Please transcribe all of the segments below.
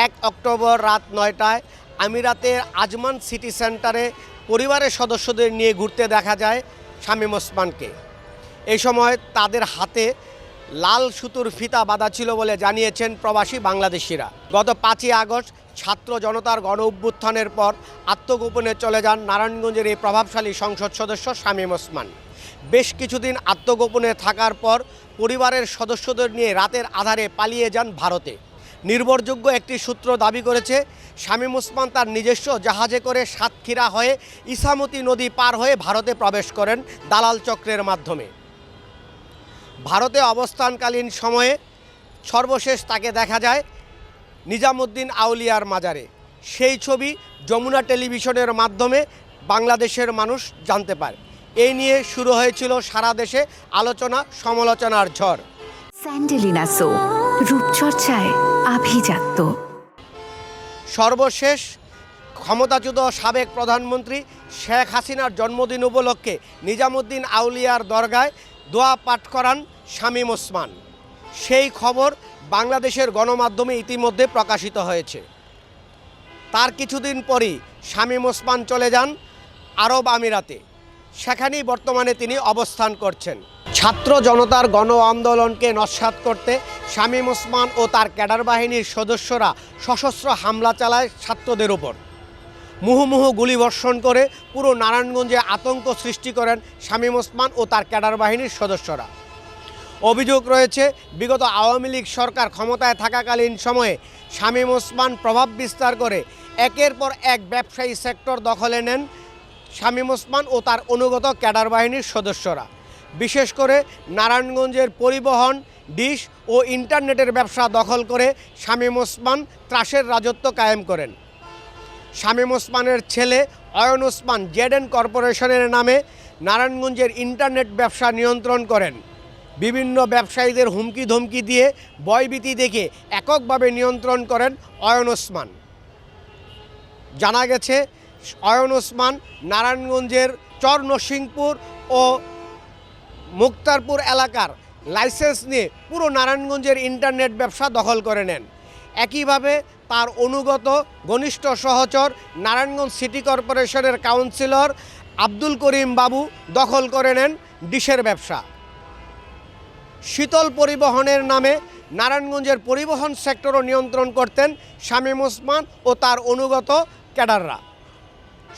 1 October রাত 9টায় আমিরাতের Ajman city সেন্টারে পরিবারের সদস্যদের নিয়ে ঘুরতে দেখা যায় শামীম ওসমানকে। এই সময় তাদের হাতে লাল সুতোর ফিতা বাঁধা ছিল বলে জানিয়েছেন প্রবাসী বাংলাদেশিরা। গত 5ই আগস্ট ছাত্র জনতার গণ অভ্যুত্থানের পর আত্মগোপনে চলে যান নারায়ণগঞ্জের এই প্রভাবশালী সংসদ সদস্য শামীম ওসমান। বেশ কিছুদিন আত্মগোপনে থাকার পর পরিবারের সদস্যদের নিয়ে রাতের আধারে পালিয়ে যান ভারতে। নির্ভরযোগ্য একটি সূত্র দাবি করেছে শামীম ওসমান তার নিজস্ব জাহাজে করে সাতক্ষীরা হয়ে ইছামতি নদী পার হয়ে ভারতে প্রবেশ করেন দালাল চক্রের মাধ্যমে। ভারতে অবস্থানকালীন সময়ে সর্বশেষ তাকে দেখা যায় নিজামুদ্দিন আউলিয়ার মাজারে। সেই ছবি যমুনা টেলিভিশনের মাধ্যমে বাংলাদেশের মানুষ জানতে পারে। এই নিয়ে শুরু হয়েছিল সারা দেশে আলোচনা সমালোচনার ঝড়। স্যান্ডেলিনা সো, রূপচর্চায় আভিজাত্য। সর্বশেষ ক্ষমতাচ্যুত সাবেক প্রধানমন্ত্রী শেখ হাসিনার জন্মদিন উপলক্ষে নিজামুদ্দিন আউলিয়ার দরগায় দোয়া পাঠ করান শামীম ওসমান। সেই খবর বাংলাদেশের গণমাধ্যমে ইতিমধ্যে প্রকাশিত হয়েছে। তার কিছুদিন পরই শামীম ওসমান চলে যান আরব আমিরাতে। সেখানেই বর্তমানে তিনি অবস্থান করছেন। ছাত্র জনতার গণ আন্দোলনকে নস্যাৎ করতে শামীম ওসমান ও তার ক্যাডার বাহিনীর সদস্যরা সশস্ত্র হামলা চালায় ছাত্রদের উপর। মুহুর্মুহু গুলিবর্ষণ করে পুরো নারায়ণগঞ্জে আতঙ্ক সৃষ্টি করেন শামীম ওসমান ও তার ক্যাডার বাহিনীর সদস্যরা। অভিযোগ রয়েছে, বিগত আওয়ামী লীগ সরকার ক্ষমতায় থাকাকালীন সময়ে শামীম ওসমান প্রভাব বিস্তার করে একের পর এক ব্যবসায়ী সেক্টর দখলে নেন শামীম ওসমান ও তার অনুগত ক্যাডার বাহিনীর সদস্যরা। বিশেষ করে নারায়ণগঞ্জের পরিবহন, ডিশ ও ইন্টারনেটের ব্যবসা দখল করে শামীম ওসমান ত্রাসের রাজত্ব কায়েম করেন। শামীম ওসমানের ছেলে অয়ন ওসমান জেডএন কর্পোরেশনের নামে নারায়ণগঞ্জের ইন্টারনেট ব্যবসা নিয়ন্ত্রণ করেন। বিভিন্ন ব্যবসায়ীদের হুমকি ধমকি দিয়ে ভয়ভীতি দেখে এককভাবে নিয়ন্ত্রণ করেন অয়ন ওসমান। জানা গেছে অয়ন ওসমান নারায়ণগঞ্জের চর নরসিংপুর ও মুক্তারপুর এলাকার লাইসেন্স নিয়ে পুরো নারায়ণগঞ্জের ইন্টারনেট ব্যবসা দখল করে নেন। একইভাবে তার অনুগত ঘনিষ্ঠ সহচর নারায়ণগঞ্জ সিটি কর্পোরেশনের কাউন্সিলর আব্দুল করিম বাবু দখল করে নেন ডিশের ব্যবসা। শীতল পরিবহনের নামে নারায়ণগঞ্জের পরিবহন সেক্টরও নিয়ন্ত্রণ করতেন শামীম ওসমান ও তার অনুগত ক্যাডাররা।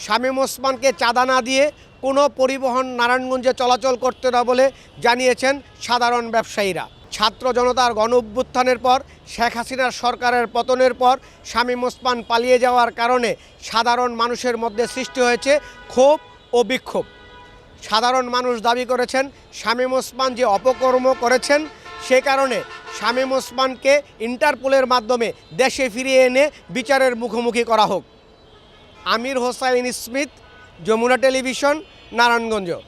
শামীম ওসমানকে চাঁদা না দিয়ে কোনো পরিবহন নারায়ণগঞ্জে চলাচল করতে না বলে জানিয়েছেন সাধারণ ব্যবসায়ীরা। ছাত্র জনতার গণ অভ্যুত্থানের পর শেখ হাসিনার সরকারের পতনের পর শামীম ওসমান পালিয়ে যাওয়ার কারণে সাধারণ মানুষের মধ্যে সৃষ্টি হয়েছে ক্ষোভ ও বিক্ষোভ। সাধারণ মানুষ দাবি করেছেন শামীম ওসমান যে অপকর্ম করেছেন সে কারণে শামীম ওসমানকে ইন্টারপোলের মাধ্যমে দেশে ফিরিয়ে এনে বিচারের মুখোমুখি করা হোক। আমির হোসাইন স্মিথ, যমুনা টেলিভিশন, নারায়ণগঞ্জ।